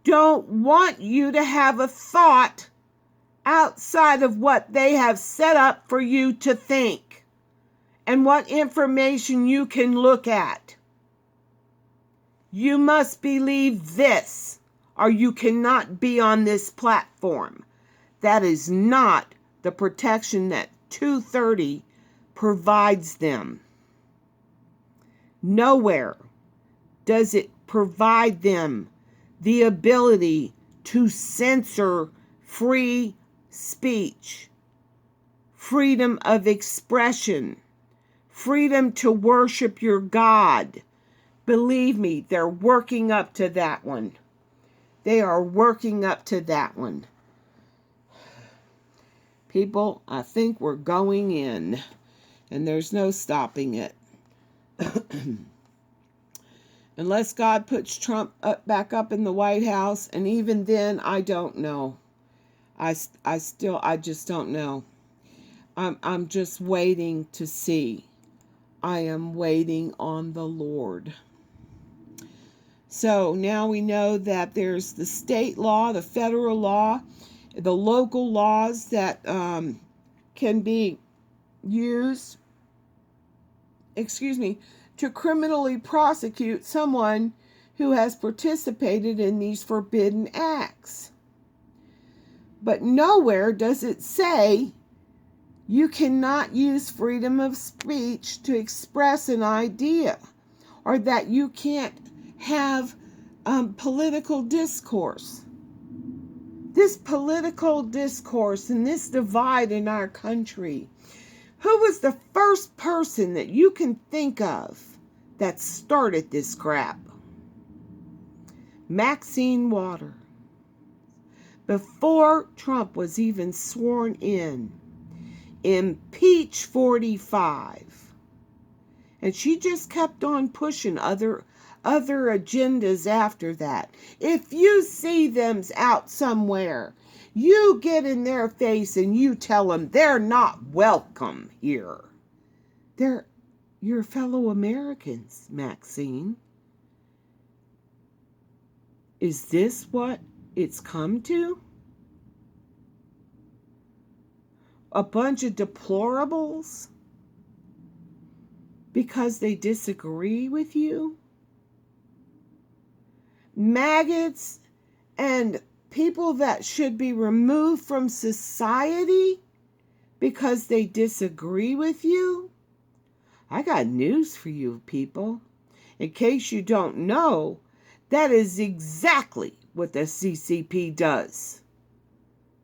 don't want you to have a thought outside of what they have set up for you to think and what information you can look at. You must believe this, or you cannot be on this platform. That is not the protection that 230 provides them. Nowhere does it provide them the ability to censor free speech, freedom of expression, freedom to worship your God. Believe me, they're working up to that one. They are working up to that one. People, I think we're going in, and there's no stopping it. Unless God puts Trump back up in the White House, and even then, I don't know. I just don't know. I'm just waiting to see. I am waiting on the Lord. So now we know that there's the state law, the federal law, the local laws that can be used, to criminally prosecute someone who has participated in these forbidden acts. But nowhere does it say you cannot use freedom of speech to express an idea, or that you can't have political discourse. This political discourse and this divide in our country, who was the first person that you can think of that started this crap? Maxine Waters. Before Trump was even sworn in, impeach 45. And she just kept on pushing other agendas after that. If you see them out somewhere, you get in their face and you tell them they're not welcome here. They're your fellow Americans, Maxine. Is this what it's come to? A bunch of deplorables because they disagree with you? Maggots and people that should be removed from society because they disagree with you? I got news for you people. In case you don't know, that is exactly what the CCP does.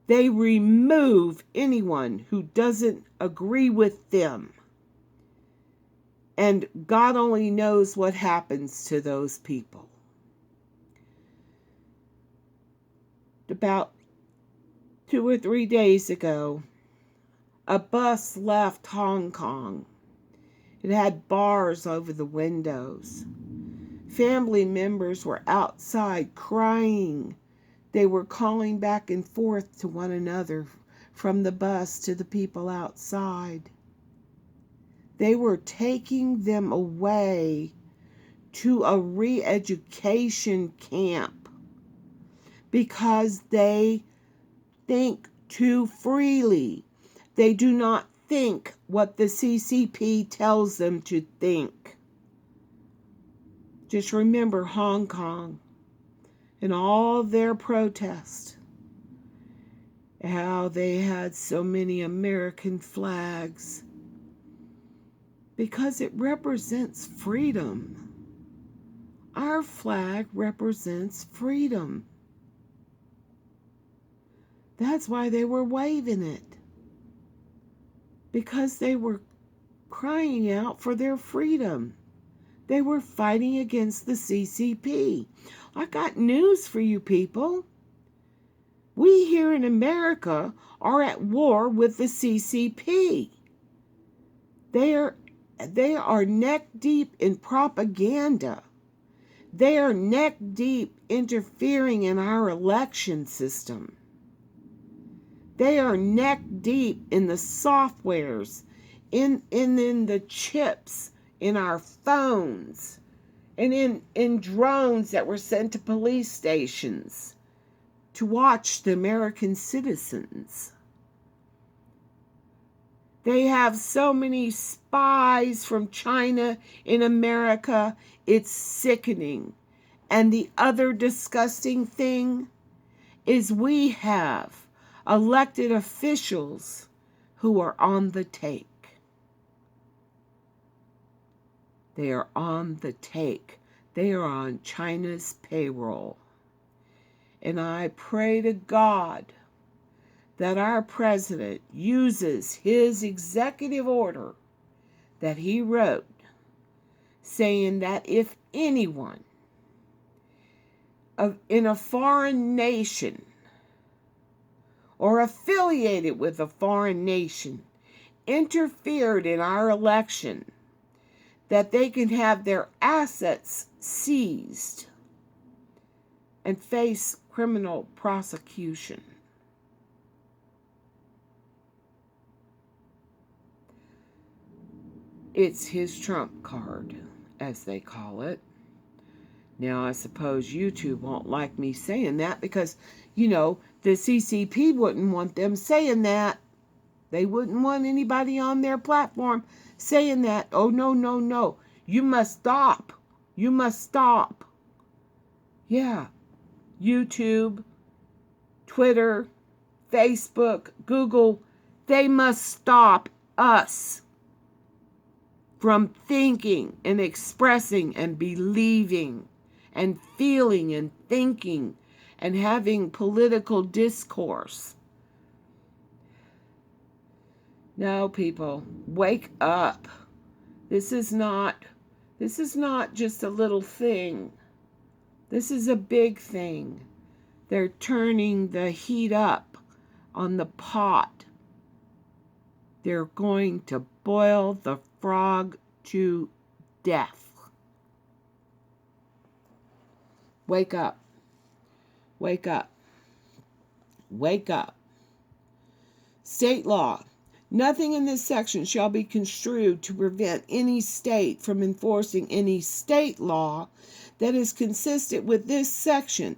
They remove anyone who doesn't agree with them. And God only knows what happens to those people. About 2 or 3 days ago, a bus left Hong Kong. It had bars over the windows. Family members were outside crying. They were calling back and forth to one another from the bus to the people outside. They were taking them away to a re-education camp because they think too freely. They do not think what the CCP tells them to think. Just remember Hong Kong and all their protests, how they had so many American flags, because it represents freedom. Our flag represents freedom. That's why they were waving it, because they were crying out for their freedom. They were fighting against the CCP. I got news for you people. We here in America are at war with the CCP. They are neck deep in propaganda. They are neck deep interfering in our election system. They are neck deep in the softwares, in the chips in our phones, and in drones that were sent to police stations to watch the American citizens. They have so many spies from China in America, it's sickening. And the other disgusting thing is we have elected officials who are on the take. They are on the take. They are on China's payroll. And I pray to God that our president uses his executive order that he wrote, saying that if anyone in a foreign nation or affiliated with a foreign nation interfered in our election, that they can have their assets seized and face criminal prosecution. It's his trump card, as they call it. Now, I suppose YouTube won't like me saying that because, the CCP wouldn't want them saying that. They wouldn't want anybody on their platform saying that. Oh, no, no, no. You must stop. You must stop. Yeah. YouTube, Twitter, Facebook, Google, they must stop us from thinking and expressing and believing and feeling and thinking and having political discourse. No, people, wake up. This is not just a little thing. This is a big thing. They're turning the heat up on the pot. They're going to boil the frog to death. Wake up. Wake up. Wake up. State law. Nothing in this section shall be construed to prevent any state from enforcing any state law that is consistent with this section.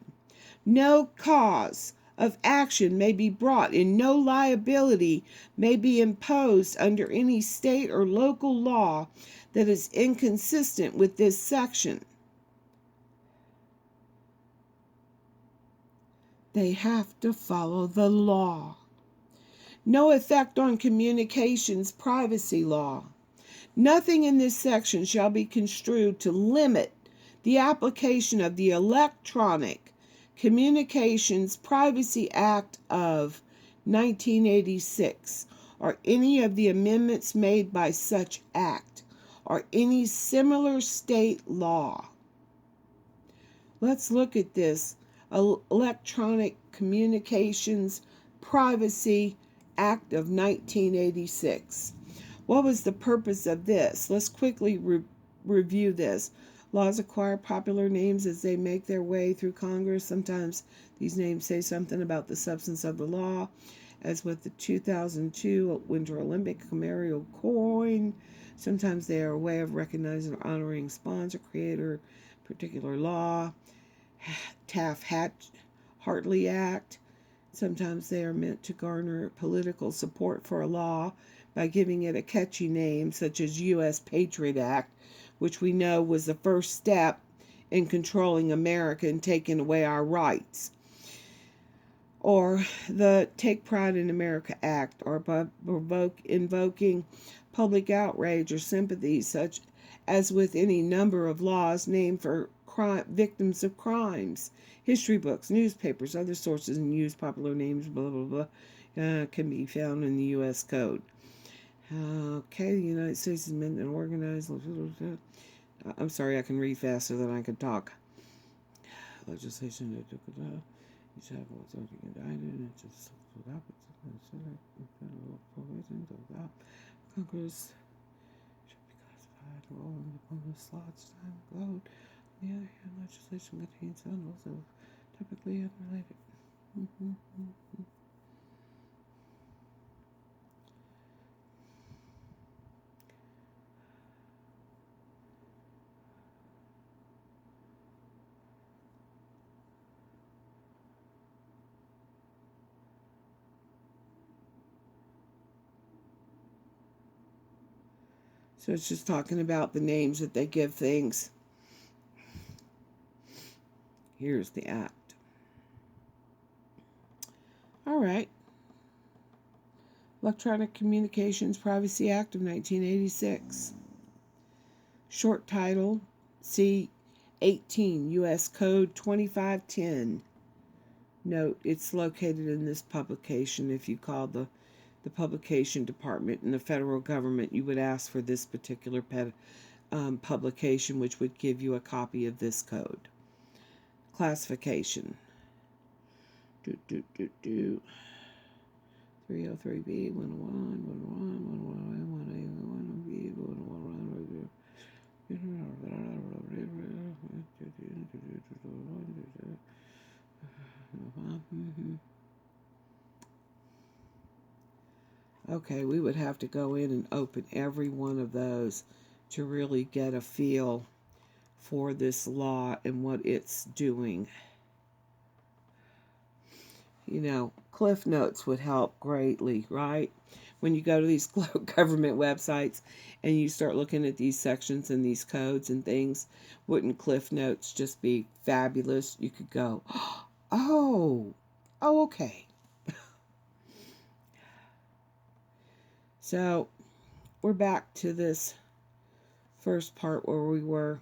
No cause of action may be brought, and no liability may be imposed under any state or local law that is inconsistent with this section. They have to follow the law. No effect on communications privacy law. Nothing in this section shall be construed to limit the application of the Electronic Communications Privacy Act of 1986, or any of the amendments made by such act, or any similar state law. Let's look at this Electronic Communications Privacy Act of 1986. What was the purpose of this? Let's quickly review this. Laws acquire popular names as they make their way through Congress. Sometimes these names say something about the substance of the law, as with the 2002 Winter Olympic commemorative coin. Sometimes they are a way of recognizing or honoring sponsor, creator, particular law. Taft-Hartley Act. Sometimes they are meant to garner political support for a law by giving it a catchy name, such as U.S. Patriot Act, which we know was the first step in controlling America and taking away our rights. Or the Take Pride in America Act, or invoking public outrage or sympathy, such as with any number of laws named for victims of crimes. History books, newspapers, other sources, and use popular names, blah, blah, blah, can be found in the U.S. Code. Okay, the United States is meant and organized. I'm sorry, I can read faster than I can talk. Legislation that took it out. Each have authority indicted and just Congress should be classified role in the bonus slots time glowed. On the other hand, legislation contains bundles of typically unrelated. So it's just talking about the names that they give things. Here's the act. All right. Electronic Communications Privacy Act of 1986. Short title, C-18, U.S. Code 2510. Note, it's located in this publication. If you call the publication department in the federal government, you would ask for this particular publication, which would give you a copy of this code. Classification. 303B, 101, 101, 101, 1A, 101B, 101, Okay, we would have to go in and open every one of those to really get a feel for this law and what it's doing. You know, Cliff Notes would help greatly, right? When you go to these government websites and you start looking at these sections and these codes and things, wouldn't Cliff Notes just be fabulous? You could go, oh, okay. So we're back to this first part where we were.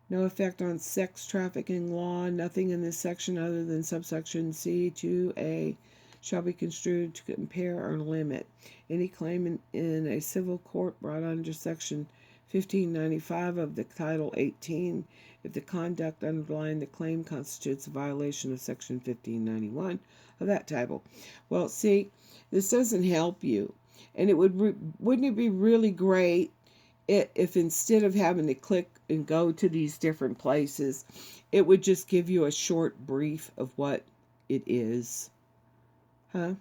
No effect on sex trafficking law. Nothing in this section other than subsection C2A shall be construed to compare or limit any claim in a civil court brought under section 1595 of the Title 18 if the conduct underlying the claim constitutes a violation of section 1591 of that title. Well, see, this doesn't help you. And it wouldn't it be really great if instead of having to click and go to these different places, it would just give you a short brief of what it is? Huh?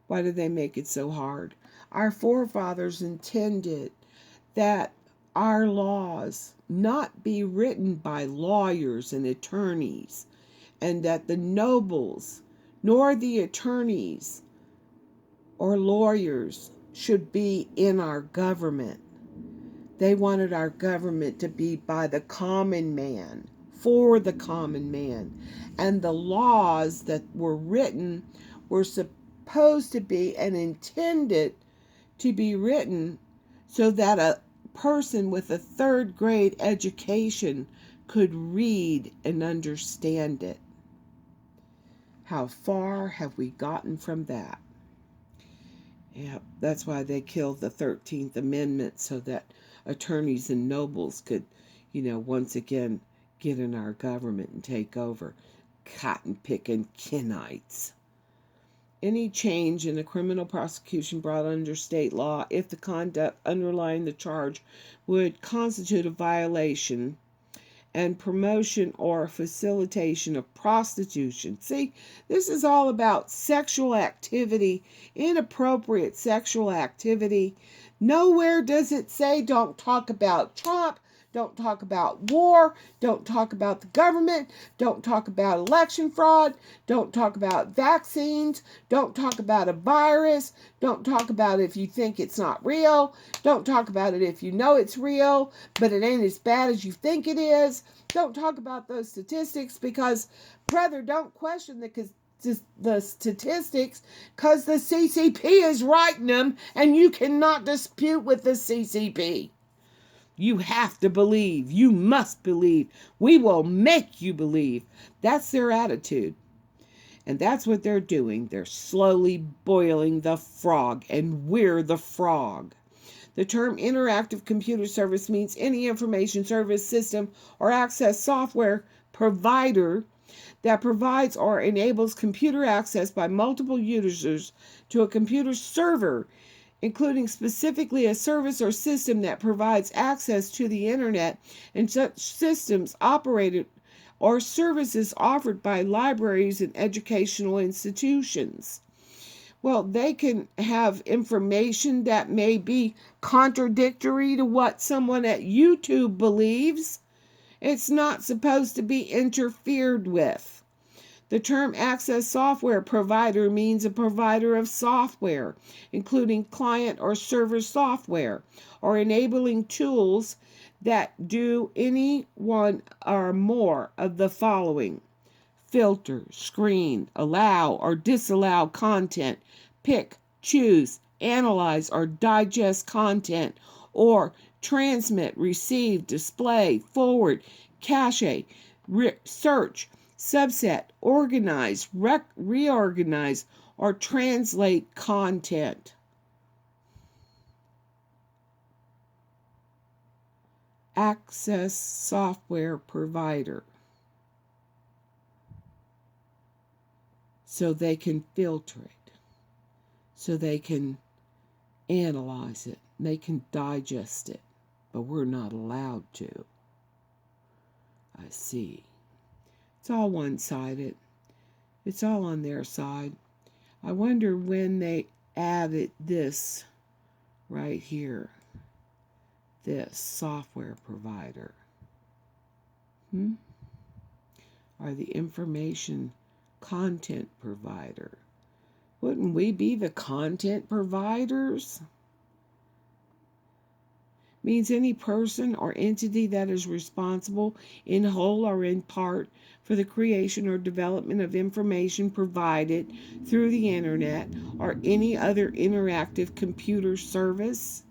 Why did they make it so hard? Our forefathers intended that our laws not be written by lawyers and attorneys, and that the nobles nor the attorneys or lawyers should be in our government. They wanted our government to be by the common man, for the common man. And the laws that were written were supposed to be and intended to be written so that a person with a third grade education could read and understand it. How far have we gotten from that? Yeah, that's why they killed the 13th Amendment, so that attorneys and nobles could, once again get in our government and take over. Cotton-picking Kenites. Any change in a criminal prosecution brought under state law, if the conduct underlying the charge would constitute a violation and promotion or facilitation of prostitution. See, this is all about sexual activity, inappropriate sexual activity. Nowhere does it say don't talk about Trump, don't talk about war, don't talk about the government, don't talk about election fraud, don't talk about vaccines, don't talk about a virus, don't talk about if you think it's not real, don't talk about it if you know it's real, but it ain't as bad as you think it is. Don't talk about those statistics because, brother, don't question the statistics because the CCP is writing them and you cannot dispute with the CCP. You have to believe. You must believe. We will make you believe. That's their attitude. And that's what they're doing. They're slowly boiling the frog, and we're the frog. The term interactive computer service means any information service system or access software provider that provides or enables computer access by multiple users to a computer server, including specifically a service or system that provides access to the internet, and such systems operated or services offered by libraries and educational institutions. Well, they can have information that may be contradictory to what someone at YouTube believes. It's not supposed to be interfered with. The term access software provider means a provider of software, including client or server software, or enabling tools that do any one or more of the following: filter, screen, allow or disallow content, pick, choose, analyze or digest content, or transmit, receive, display, forward, cache, search, subset, organize, reorganize, or translate content. Access software provider. So they can filter it, so they can analyze it, they can digest it. but we're not allowed to. I see. It's all one-sided. It's all on their side. I wonder when they added this right here. This software provider. Or the information content provider. Wouldn't we be the content providers? Means any person or entity that is responsible in whole or in part for the creation or development of information provided through the internet or any other interactive computer service.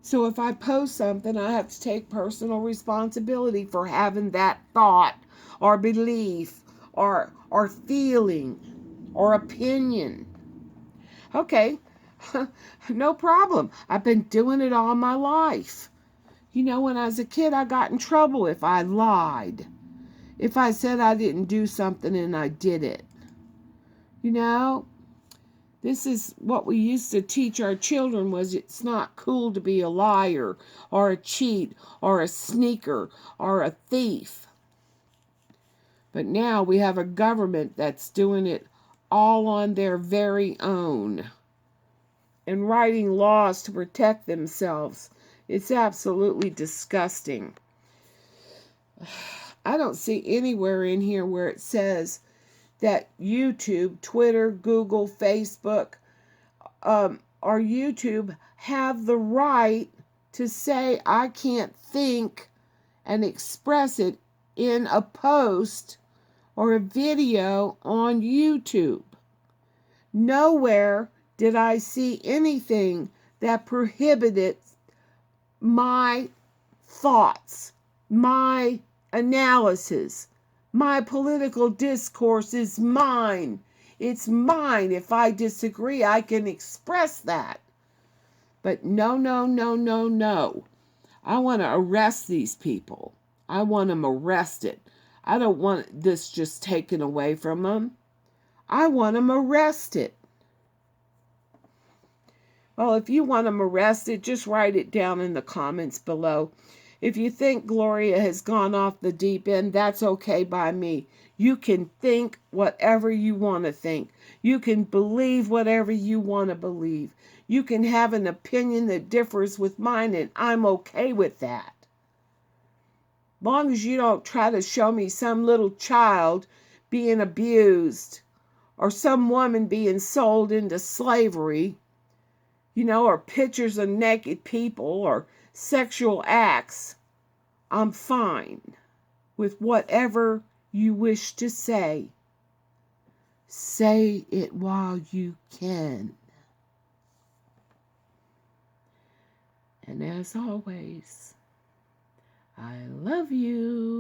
So if I post something, I have to take personal responsibility for having that thought or belief or feeling or opinion. Okay, no problem. I've been doing it all my life. You know, when I was a kid, I got in trouble if I lied. If I said I didn't do something and I did it. You know, this is what we used to teach our children, was it's not cool to be a liar or a cheat or a sneaker or a thief. But now we have a government that's doing it all on their very own and writing laws to protect themselves. It's absolutely disgusting. I don't see anywhere in here where it says that YouTube, Twitter, Google, Facebook, or YouTube have the right to say I can't think and express it in a post or a video on YouTube. Nowhere did I see anything that prohibited my thoughts, my analysis. My political discourse is mine. It's mine. If I disagree, I can express that. But no, no, no, no, no. I want to arrest these people. I want them arrested. I don't want this just taken away from them. I want them arrested. Well, if you want them arrested, just write it down in the comments below. If you think Gloria has gone off the deep end, that's okay by me. You can think whatever you want to think. You can believe whatever you want to believe. You can have an opinion that differs with mine, and I'm okay with that. Long as you don't try to show me some little child being abused or some woman being sold into slavery, you know, or pictures of naked people or sexual acts, I'm fine with whatever you wish to say. Say it while you can. And as always, I love you.